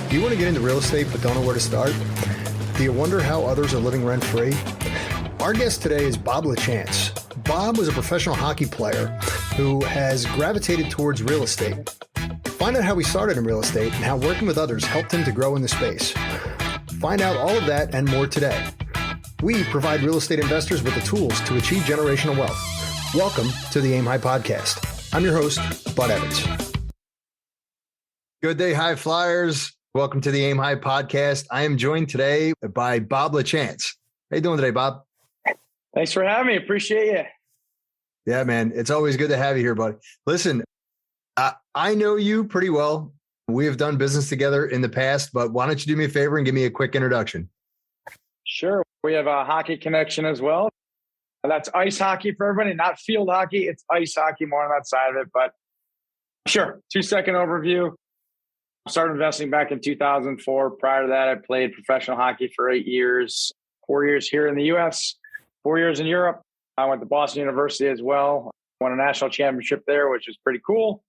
Do you want to get into real estate but don't know where to start? Do you wonder how others are living rent-free? Our guest today is Bob LaChance. Bob was a professional hockey player who has gravitated towards real estate. Find out how he started in real estate and how working with others helped him to grow in the space. Find out all of that and more today. We provide real estate investors with the tools to achieve generational wealth. Welcome to the Aim High Podcast. I'm your host, Bud Evans. Good day, High Flyers. Welcome to the Aim High Podcast. I am joined today by Bob LaChance. How you doing today, Bob? Thanks for having me. Appreciate you. Yeah, man. It's always good to have you here, buddy. Listen, I know you pretty well. We have done business together in the past, but why don't you do me a favor and give me a quick introduction? Sure. We have a hockey connection as well. That's ice hockey for everybody, not field hockey. It's ice hockey, more on that side of it. But sure, 2-second overview. Started investing back in 2004. Prior to that, I played professional hockey for 8 years, 4 years here in the U.S., 4 years in Europe. I went to Boston University as well. Won a national championship there, which was pretty cool.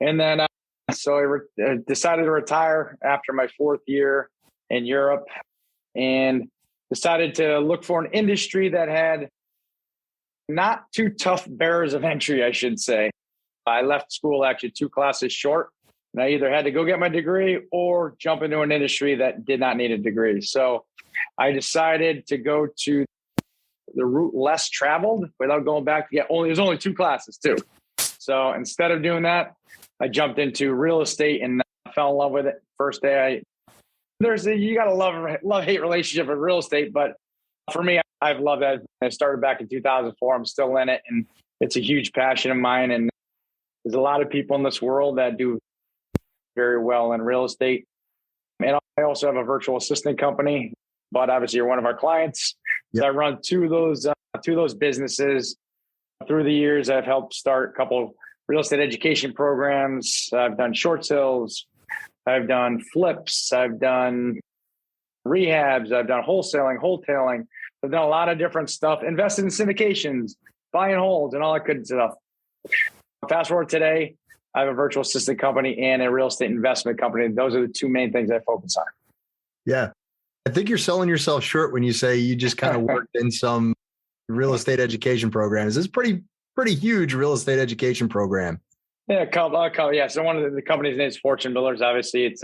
And then I decided to retire after my 4th year in Europe and decided to look for an industry that had not too tough barriers of entry, I should say. I left school actually 2 classes short. And I either had to go get my degree or jump into an industry that did not need a degree. So I decided to go to the route less traveled without going back to there's only 2 classes too. So instead of doing that, I jumped into real estate and fell in love with it. First day, you got a love-hate relationship with real estate. But for me, I've loved that. I started back in 2004. I'm still in it. And it's a huge passion of mine. And there's a lot of people in this world that do very well in real estate. And I also have a virtual assistant company, but obviously you're one of our clients. Yep. So I run two of those businesses. Through the years, I've helped start a couple of real estate education programs. I've done short sales. I've done flips. I've done rehabs. I've done wholesaling. I've done a lot of different stuff, invested in syndications, buy and holds, and all that good stuff. Fast forward today, I have a virtual assistant company and a real estate investment company. Those are the 2 main things I focus on. Yeah. I think you're selling yourself short when you say you just kind of worked in some real estate education programs. This is pretty huge real estate education program. Yeah. Yeah. So one of the company's name is Fortune Builders. Obviously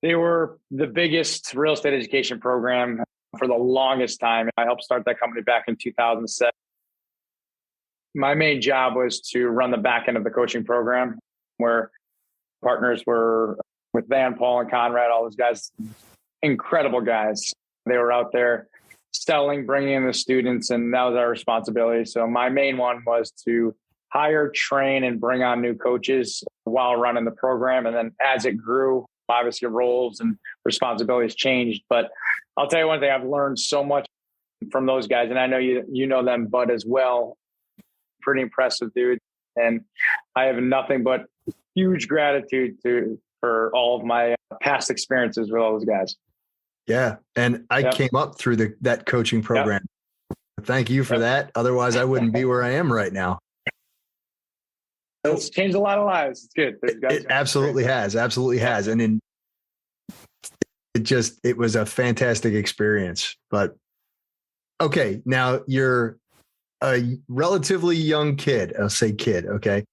they were the biggest real estate education program for the longest time. I helped start that company back in 2007. My main job was to run the back end of the coaching program, where partners were with Van, Paul, and Conrad, all those guys, incredible guys. They were out there selling, bringing in the students, and that was our responsibility. So my main one was to hire, train, and bring on new coaches while running the program. And then as it grew, obviously roles and responsibilities changed. But I'll tell you one thing, I've learned so much from those guys. And I know you know them, Bud, as well. Pretty impressive dude. And I have nothing but huge gratitude for all of my past experiences with all those guys. Yeah. And I came up through that coaching program. Yep. Thank you for that. Otherwise I wouldn't be where I am right now. It's changed a lot of lives. It's good. It absolutely has. Absolutely has. And it was a fantastic experience. But okay, now you're a relatively young kid. I'll say kid. Okay.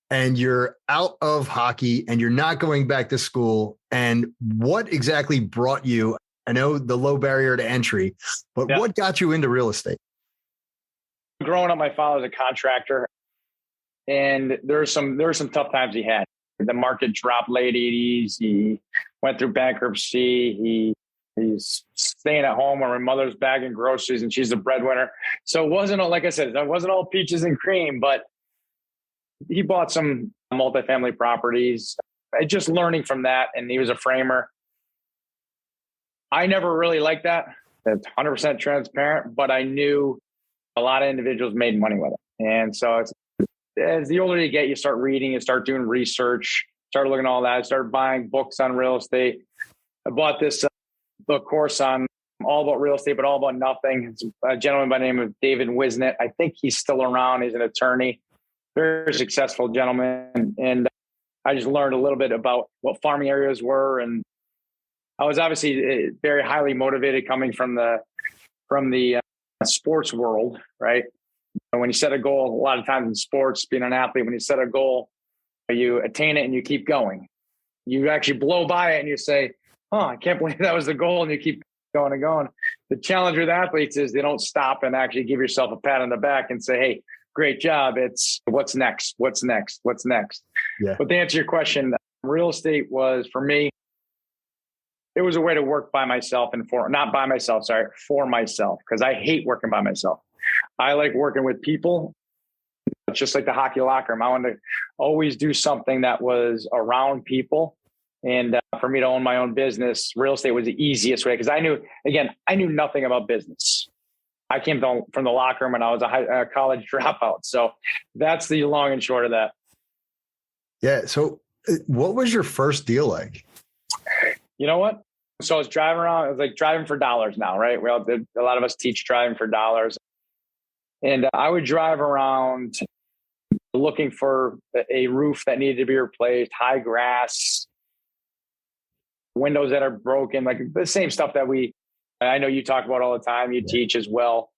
And you're out of hockey and you're not going back to school. And what exactly brought you? I know the low barrier to entry, but what got you into real estate? Growing up, my father was a contractor, and there were some tough times he had. The market dropped late 80s. He went through bankruptcy. He's staying at home where my mother's bagging groceries and she's the breadwinner. So it wasn't, like I said, it wasn't all peaches and cream, but he bought some multifamily properties. Just learning from that. And he was a framer. I never really liked that. That's 100% transparent, but I knew a lot of individuals made money with it. And so as the older you get, you start reading, you start doing research, start looking at all that. I started buying books on real estate. I bought this book course on all about real estate, but all about nothing. It's a gentleman by the name of David Wisnett. I think he's still around. He's an attorney, very successful gentleman. And I just learned a little bit about what farming areas were. And I was obviously very highly motivated coming from the sports world, right? And when you set a goal, a lot of times in sports, being an athlete, when you set a goal, you attain it and you keep going. You actually blow by it and you say, oh, I can't believe that was the goal. And you keep going and going. The challenge with athletes is they don't stop and actually give yourself a pat on the back and say, hey, great job. It's what's next? What's next? What's next? Yeah. But to answer your question, real estate was, for me, it was a way to work by myself and for myself, because I hate working by myself. I like working with people. It's just like the hockey locker room. I wanted to always do something that was around people. And for me to own my own business, real estate was the easiest way, because I knew nothing about business. I came from the locker room when I was a college dropout. So that's the long and short of that. Yeah. So what was your first deal like? You know what? So I was driving around. It was like driving for dollars now, right? Well, a lot of us teach driving for dollars. And I would drive around looking for a roof that needed to be replaced, high grass, windows that are broken, like the same stuff that I know you talk about all the time, you teach as well.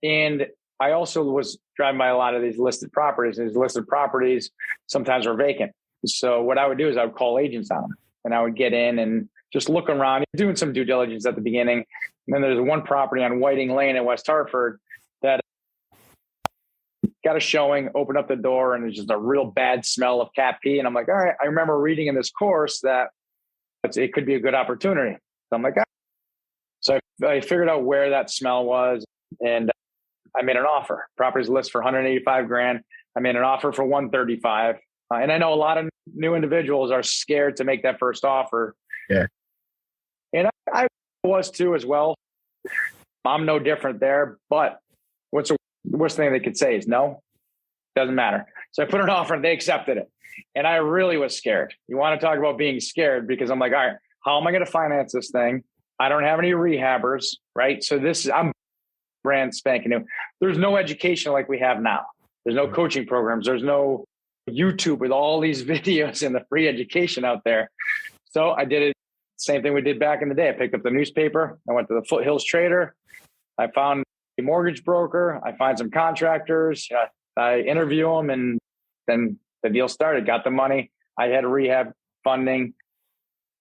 And I also was driving by a lot of these listed properties, and these listed properties sometimes were vacant. So what I would do is I would call agents on them, and I would get in and just look around, doing some due diligence at the beginning. And then there's one property on Whiting Lane in West Hartford that got a showing, opened up the door, and there's just a real bad smell of cat pee. And I'm like, all right, I remember reading in this course that it could be a good opportunity. So I'm like, so I figured out where that smell was, and I made an offer. Property's list for $185,000. I made an offer for $135,000. And I know a lot of new individuals are scared to make that first offer. Yeah. And I was too as well. I'm no different there, but what's the worst thing they could say is no, doesn't matter. So I put an offer and they accepted it. And I really was scared. You want to talk about being scared, because I'm like, all right, how am I going to finance this thing? I don't have any rehabbers, right? So I'm brand spanking new. There's no education like we have now. There's no coaching programs. There's no YouTube with all these videos and the free education out there. So I did it. Same thing we did back in the day. I picked up the newspaper. I went to the Foothills Trader. I found a mortgage broker. I find some contractors. I interview them, and then the deal started. Got the money. I had rehab funding.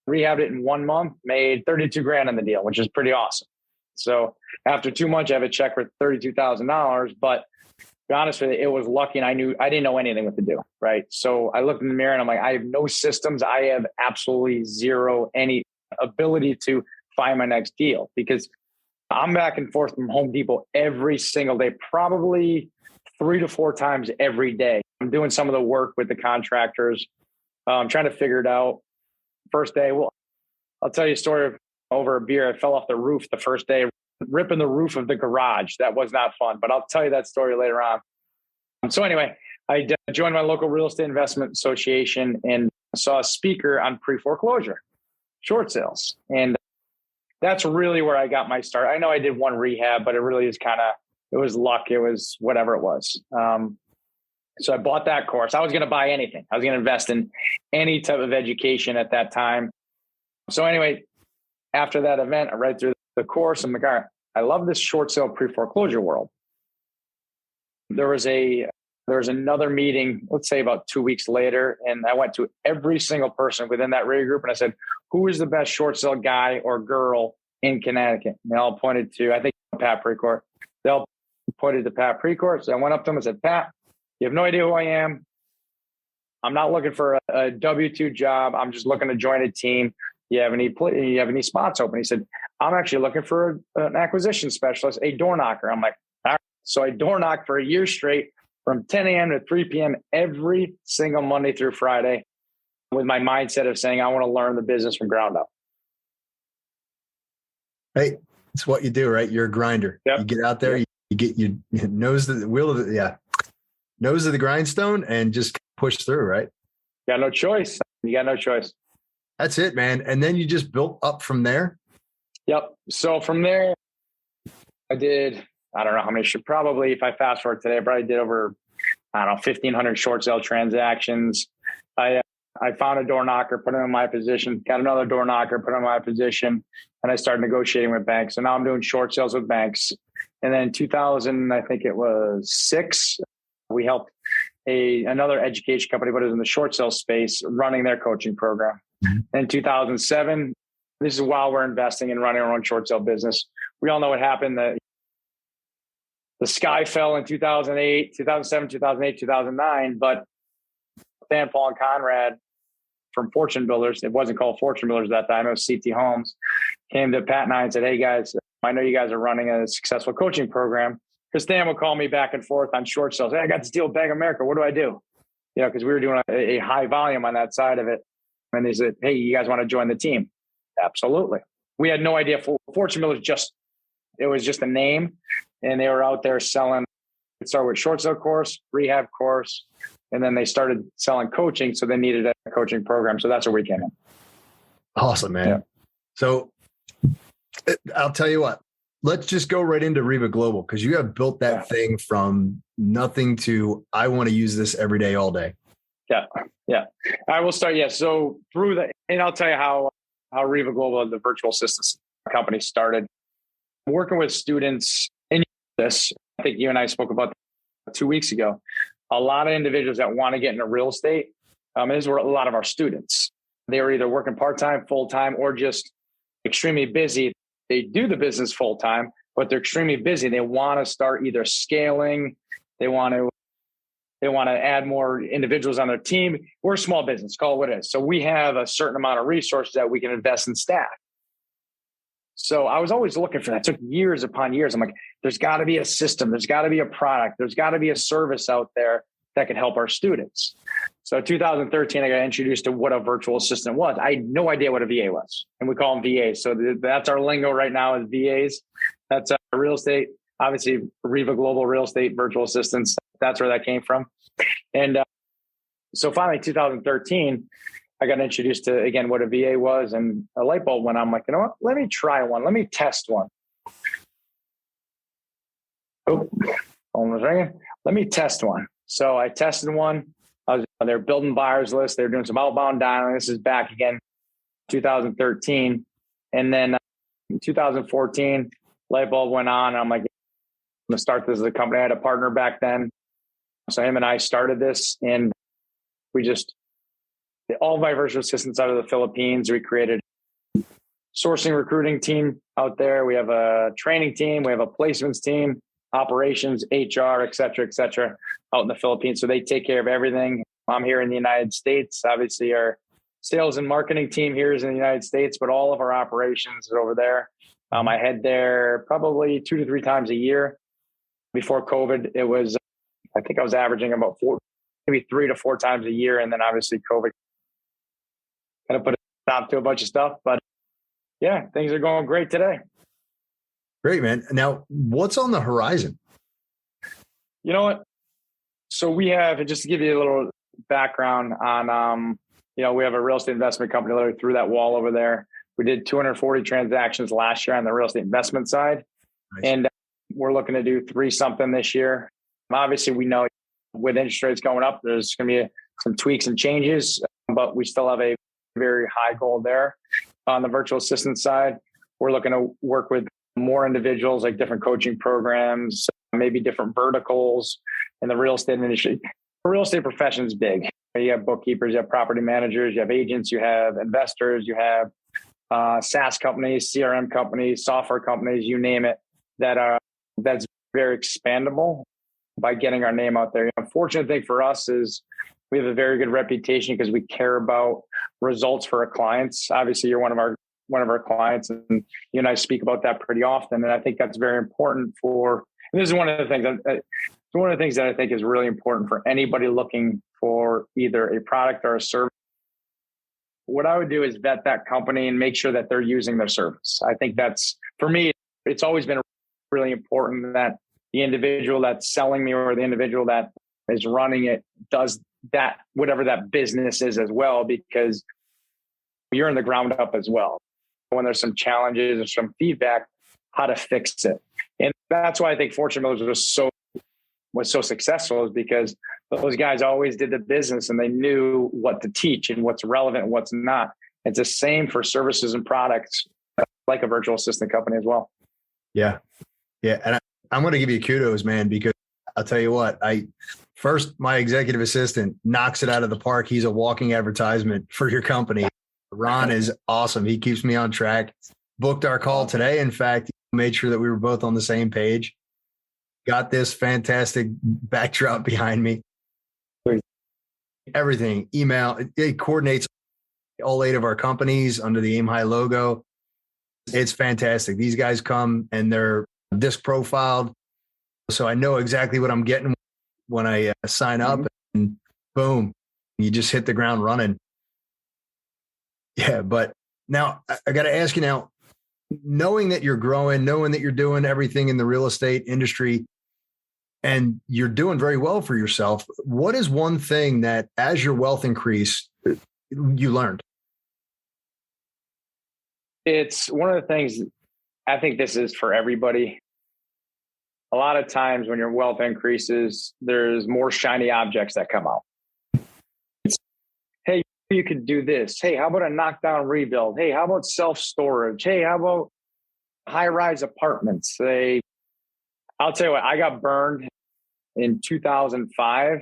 Rehabbed it in 1 month. Made $32,000 on the deal, which is pretty awesome. So after 2 months, I have a check for $32,000. But to be honest with you, it was lucky, and I didn't know anything what to do. Right. So I looked in the mirror and I'm like, I have no systems. I have absolutely zero any ability to find my next deal, because I'm back and forth from Home Depot every single day, probably 3 to 4 times every day. I'm doing some of the work with the contractors. I'm trying to figure it out. First day, well, I'll tell you a story of over a beer. I fell off the roof the first day, ripping the roof of the garage. That was not fun, but I'll tell you that story later on. So anyway, I joined my local real estate investment association and saw a speaker on pre-foreclosure, short sales. And that's really where I got my start. I know I did one rehab, but it really is it was luck. It was whatever it was. So I bought that course. I was going to buy anything. I was going to invest in any type of education at that time. So anyway, after that event, I read through the course. I'm like, all right, I love this short sale pre-foreclosure world. There was another meeting, let's say about 2 weeks later, and I went to every single person within that radio group, and I said, who is the best short sale guy or girl in Connecticut? And they all pointed to, I think, Pat Precourt. They all pointed to Pat Precourt. So I went up to him and said, Pat, you have no idea who I am. I'm not looking for a W-2 job. I'm just looking to join a team. You have any spots open? He said, I'm actually looking for an acquisition specialist, a door knocker. I'm like, all right. So I door knocked for a year straight from 10 a.m. to 3 p.m. every single Monday through Friday, with my mindset of saying, I want to learn the business from ground up. Hey, it's what you do, right? You're a grinder. Yep. You get out there, you get your nose to the wheel of nose of the grindstone and just push through, right? You got no choice. You got no choice. That's it, man. And then you just built up from there. Yep. So from there, I did, I don't know how many, probably if I fast forward today, I probably did over, 1,500 short sale transactions. I found a door knocker, put him in my position, got another door knocker, put him in my position, and I started negotiating with banks. So now I'm doing short sales with banks. And then in 2000, I think it was 6, we helped another education company, but it was in the short sales space, running their coaching program. In 2007, this is while we're investing in running our own short sale business. We all know what happened. The sky fell in 2008, 2007, 2008, 2009, but Dan, Paul, and Conrad from Fortune Builders, it wasn't called Fortune Builders at that time, it was CT Homes, came to Pat and I and said, hey guys, I know you guys are running a successful coaching program. Because Dan would call me back and forth on short sales. Hey, I got this deal with Bank of America. What do I do? Because we were doing a high volume on that side of it. And they said, hey, you guys want to join the team? Absolutely. We had no idea. Fortune Builders it was just a name. And they were out there selling. It started with short sale course, rehab course, and then they started selling coaching. So they needed a coaching program. So that's where we came in. Awesome, man. Yeah. So I'll tell you what, let's just go right into Riva Global, because you have built that thing from nothing to, I want to use this every day, all day. Yeah. I will start. Yeah. So and I'll tell you how Riva Global, the virtual assistance company, started. Working with students in this, I think you and I spoke about 2 weeks ago, a lot of individuals that want to get into real estate. These were a lot of our students. They were either working part-time, full-time, or just extremely busy. They do the business full-time, but they're extremely busy. They want to start either scaling. They want to add more individuals on their team. We're a small business, call it what it is. So we have a certain amount of resources that we can invest in staff. So I was always looking for that. It took years upon years. I'm like, there's got to be a system. There's got to be a product. There's got to be a service out there that can help our students. So 2013, I got introduced to what a virtual assistant was. I had no idea what a VA was. And we call them VAs. So that's our lingo right now is VAs. That's real estate. Obviously, Riva Global Real Estate Virtual Assistants. That's where that came from. And so finally, 2013, I got introduced to, again, what a VA was, and a light bulb went on. I'm like, you know what? Let me try one. Let me test one. Oh, phone was ringing. Let me test one. So I tested one. They're building buyers list. They're doing some outbound dialing. This is back again, 2013. And then in 2014, light bulb went on. And I'm like, I'm going to start this as a company. I had a partner back then. So him and I started this, and all of my virtual assistants out of the Philippines. We created a sourcing recruiting team out there. We have a training team. We have a placements team, operations, HR, et cetera, out in the Philippines. So they take care of everything. I'm here in the United States. Obviously, our sales and marketing team here is in the United States, but all of our operations is over there. I head there probably 2 to 3 times a year. Before COVID, I think I was averaging about maybe 3 to 4 times a year. And then obviously COVID kind of put a stop to a bunch of stuff, but yeah, things are going great today. Great, man. Now, what's on the horizon? You know what? So we have, just to give you a little background on, we have a real estate investment company literally through that wall over there. We did 240 transactions last year on the real estate investment side. Nice. And we're looking to do 3 something this year. Obviously, we know with interest rates going up, there's going to be some tweaks and changes, but we still have a very high goal there. On the virtual assistant side, we're looking to work with more individuals, like different coaching programs, maybe different verticals in the real estate industry. The real estate profession is big. You have bookkeepers, you have property managers, you have agents, you have investors, you have SaaS companies, CRM companies, software companies, you name it, that's very expandable by getting our name out there. The unfortunate thing for us is we have a very good reputation because we care about results for our clients. Obviously, you're one of our clients, and you and I speak about that pretty often. And I think that's very important and this is one of the things that I think is really important for anybody looking for either a product or a service. What I would do is vet that company and make sure that they're using their service. I think that's, for me, it's always been really important that the individual that's selling me or the individual that is running it does that, whatever that business is as well, because you're in the ground up as well. When there's some challenges or some feedback, how to fix it. And that's why I think Fortune Builders was was so successful is because those guys always did the business and they knew what to teach and what's relevant and what's not. It's the same for services and products, like a virtual assistant company as well. Yeah. Yeah. And I'm going to give you kudos, man, because I'll tell you what, my executive assistant knocks it out of the park. He's a walking advertisement for your company. Ron is awesome. He keeps me on track. Booked our call today. In fact, made sure that we were both on the same page. Got this fantastic backdrop behind me. Everything, email, it coordinates all 8 of our companies under the Aim High logo. It's fantastic. These guys come and they're disc profiled. So I know exactly what I'm getting when I sign up, and boom, you just hit the ground running. Yeah. But now I got to ask you now, knowing that you're growing, knowing that you're doing everything in the real estate industry and you're doing very well for yourself, what is one thing that as your wealth increased, you learned? It's one of the things, I think this is for everybody. A lot of times when your wealth increases, there's more shiny objects that come out. Hey, you could do this. Hey, how about a knockdown rebuild? Hey, how about self-storage? Hey, how about high-rise apartments? I'll tell you what, I got burned in 2005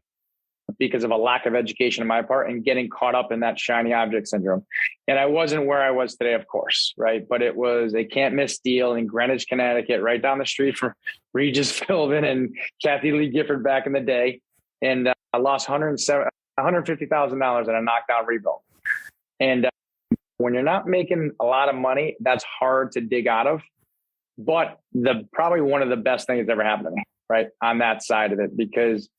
because of a lack of education on my part and getting caught up in that shiny object syndrome. And I wasn't where I was today, of course, right? But it was a can't miss deal in Greenwich, Connecticut, right down the street from Regis Philbin and Kathy Lee Gifford back in the day. And I lost $150,000 in a knockdown rebuild. And when you're not making a lot of money, that's hard to dig out of. But probably one of the best things that ever happened to me, right, on that side of it, because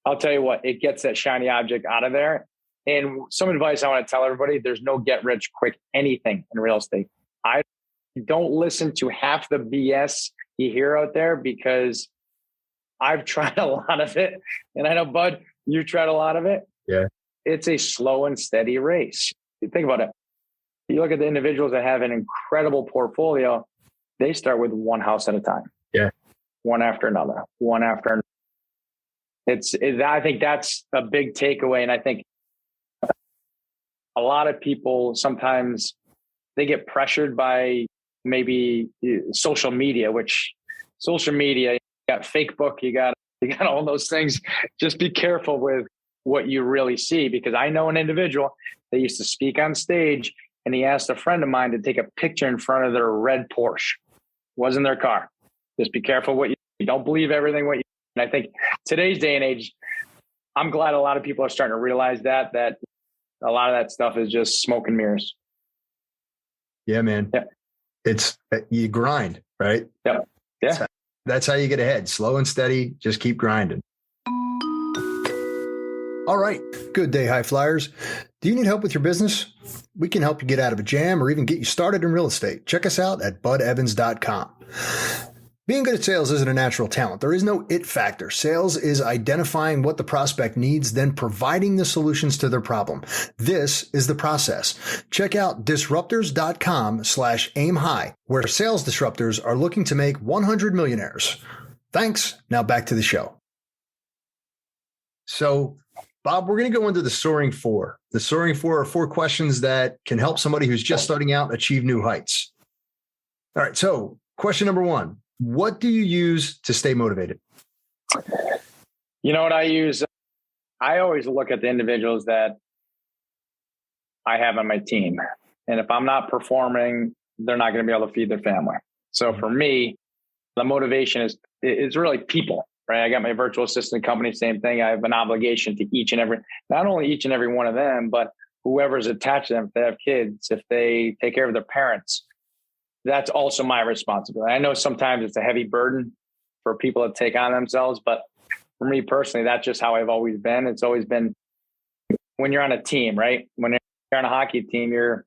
I'll tell you what, it gets that shiny object out of there. And some advice I want to tell everybody, there's no get rich quick anything in real estate. I don't listen to half the BS you hear out there, because I've tried a lot of it. And I know, Bud, you tried a lot of it. Yeah. It's a slow and steady race. You think about it. You look at the individuals that have an incredible portfolio, they start with one house at a time. Yeah. One after another, one after another. I think that's a big takeaway. And I think a lot of people, sometimes they get pressured by maybe social media, you got Facebook, you got all those things. Just be careful with what you really see, because I know an individual that used to speak on stage and he asked a friend of mine to take a picture in front of their red Porsche. Wasn't their car. Just be careful what you don't believe everything what you. And I think today's day and age, I'm glad a lot of people are starting to realize that a lot of that stuff is just smoke and mirrors. Yeah, man. Yeah. It's you grind, right? Yeah. Yeah. That's how you get ahead. Slow and steady. Just keep grinding. All right. Good day, high flyers. Do you need help with your business? We can help you get out of a jam or even get you started in real estate. Check us out at budevans.com. Being good at sales isn't a natural talent. There is no it factor. Sales is identifying what the prospect needs, then providing the solutions to their problem. This is the process. Check out disruptors.com/aimhigh, where sales disruptors are looking to make 100 millionaires. Thanks. Now back to the show. So, Bob, we're going to go into the Soaring Four. The Soaring Four are 4 questions that can help somebody who's just starting out achieve new heights. All right. So question number 1. What do you use to stay motivated? You know what I use? I always look at the individuals that I have on my team. And if I'm not performing, they're not going to be able to feed their family. So for me, the motivation is really people, right? I got my virtual assistant company, same thing. I have an obligation to not only each and every one of them, but whoever's attached to them, if they have kids, if they take care of their parents. That's also my responsibility. I know sometimes it's a heavy burden for people to take on themselves, but for me personally, that's just how I've always been. It's always been when you're on a team, right? When you're on a hockey team, it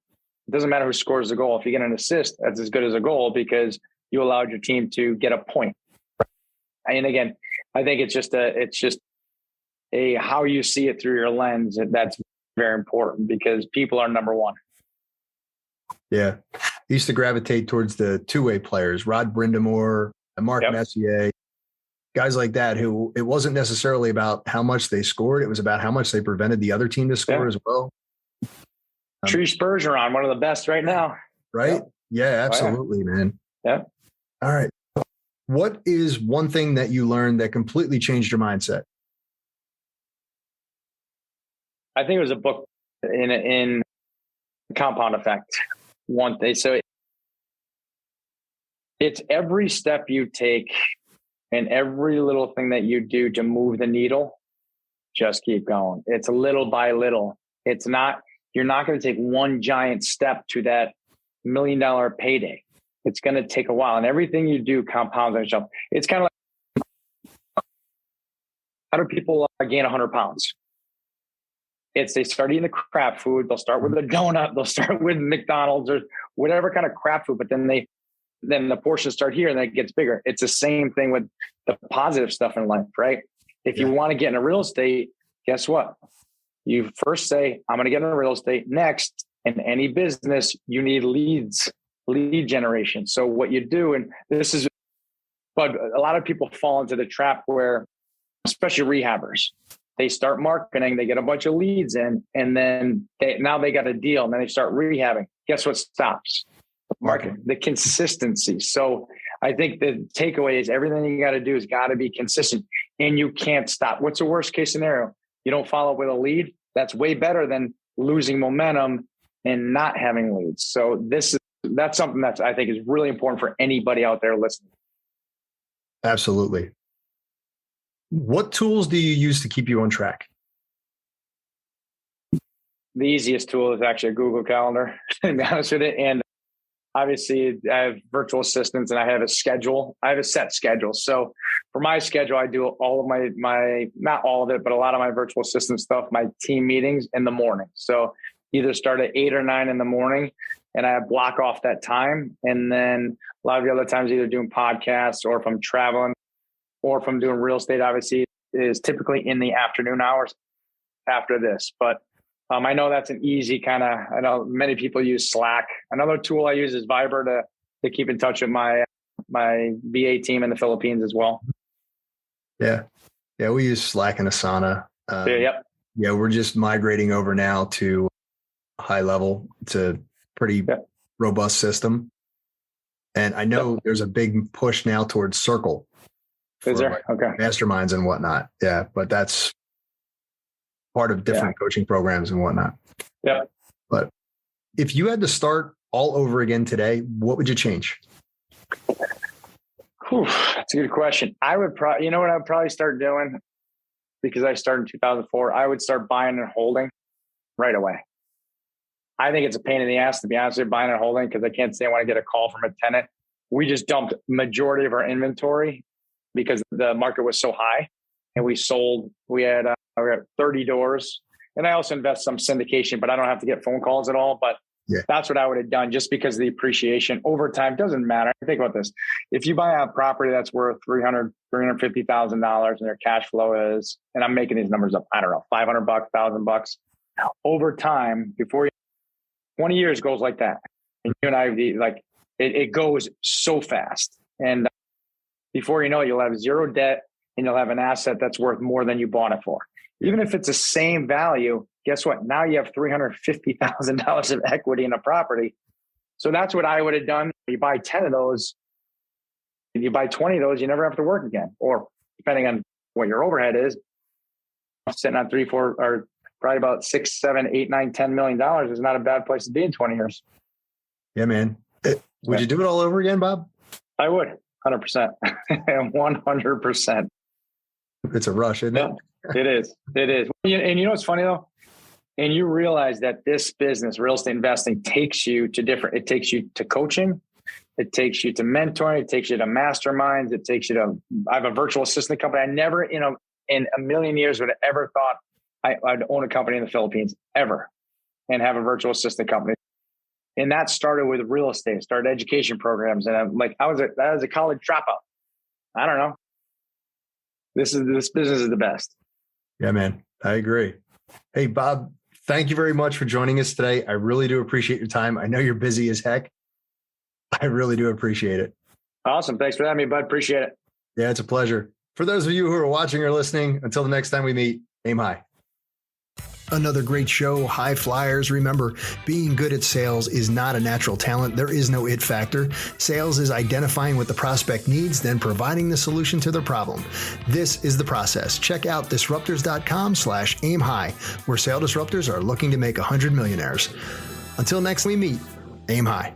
doesn't matter who scores the goal. If you get an assist, that's as good as a goal because you allowed your team to get a point. And again, I think it's just a how you see it through your lens. That's very important because people are number one. Yeah. I used to gravitate towards the two-way players, Rod Brindamore, Mark Messier. guys like that who it wasn't necessarily about how much they scored. It was about how much they prevented the other team to score as well. Tree Bergeron, one of the best right now. Right? Yeah, absolutely, man. Yeah. All right. What is one thing that you learned that completely changed your mindset? I think it was a book in Compound Effect. One thing. So it's every step you take and every little thing that you do to move the needle, just keep going. It's little by little. It's not, you're not going to take one giant step to that $1 million payday. It's going to take a while, and everything you do compounds on itself. It's kind of like, how do people gain 100 pounds? They start eating the crap food. They'll start with a donut. They'll start with McDonald's or whatever kind of crap food, but then the portions start here and then it gets bigger. It's the same thing with the positive stuff in life, right? If you want to get into real estate, guess what? You first say, I'm going to get into real estate. Next, in any business, you need lead generation. So what you do, and but a lot of people fall into the trap where, especially rehabbers, they start marketing, they get a bunch of leads in, and then now they got a deal, and then they start rehabbing. Guess what stops? Marketing, the consistency. So I think the takeaway is everything you got to do has got to be consistent, and you can't stop. What's the worst case scenario? You don't follow up with a lead. That's way better than losing momentum and not having leads. So that's something that I think is really important for anybody out there listening. Absolutely. What tools do you use to keep you on track? The easiest tool is actually a Google Calendar, to be honest with it. And obviously I have virtual assistants and I have a schedule. I have a set schedule. So for my schedule, I do all of my, not all of it, but a lot of my virtual assistant stuff, my team meetings in the morning. So either start at 8 or 9 in the morning and I block off that time. And then a lot of the other times either doing podcasts or if I'm traveling or if I'm doing real estate, obviously is typically in the afternoon hours after this. But I know that's an easy I know many people use Slack. Another tool I use is Viber to keep in touch with my VA team in the Philippines as well. Yeah. Yeah. We use Slack and Asana. Yeah. We're just migrating over now to high level. It's a pretty robust system. And I know there's a big push now towards Circle. Is there? Okay. Masterminds and whatnot. Yeah. But that's part of different coaching programs and whatnot. Yeah. But if you had to start all over again today, what would you change? That's a good question. I would probably, you know what I'd probably start doing? Because I started in 2004, I would start buying and holding right away. I think it's a pain in the ass, to be honest with you, buying and holding, because I can't say I want to get a call from a tenant. We just dumped majority of our inventory because the market was so high, and we had 30 doors, and I also invest some syndication, but I don't have to get phone calls at all. But that's what I would have done, just because of the appreciation over time. Doesn't matter. Think about this. If you buy a property that's worth $350,000 and their cash flow is, and I'm making these numbers up, I don't know, $500, $1,000 over time, before 20 years goes like that. And you and I, it goes so fast. And before you know it, you'll have zero debt and you'll have an asset that's worth more than you bought it for. Even if it's the same value, guess what? Now you have $350,000 of equity in a property. So that's what I would have done. You buy 10 of those, if you buy 20 of those, you never have to work again. Or depending on what your overhead is, sitting on 3, 4, or probably about 6, 7, 8, 9, $10 million is not a bad place to be in 20 years. Yeah, man. Would you do it all over again, Bob? I would. 100%. 100%. It's a rush, isn't it? It is. It is. And you know what's funny though? And you realize that this business, real estate investing, takes you to coaching. It takes you to mentoring. It takes you to masterminds. It takes you to, I have a virtual assistant company. I never in a million years would have ever thought I'd own a company in the Philippines ever and have a virtual assistant company. And that started with real estate, started education programs. And I'm like, I was a college dropout. I don't know. This business is the best. Yeah, man. I agree. Hey, Bob, thank you very much for joining us today. I really do appreciate your time. I know you're busy as heck. I really do appreciate it. Awesome. Thanks for having me, bud. Appreciate it. Yeah, it's a pleasure. For those of you who are watching or listening, until the next time we meet, aim high. Another great show, High Flyers. Remember, being good at sales is not a natural talent. There is no it factor. Sales is identifying what the prospect needs, then providing the solution to their problem. This is the process. Check out disruptors.com/aim high, where sale disruptors are looking to make 100 millionaires. Until next we meet, aim high.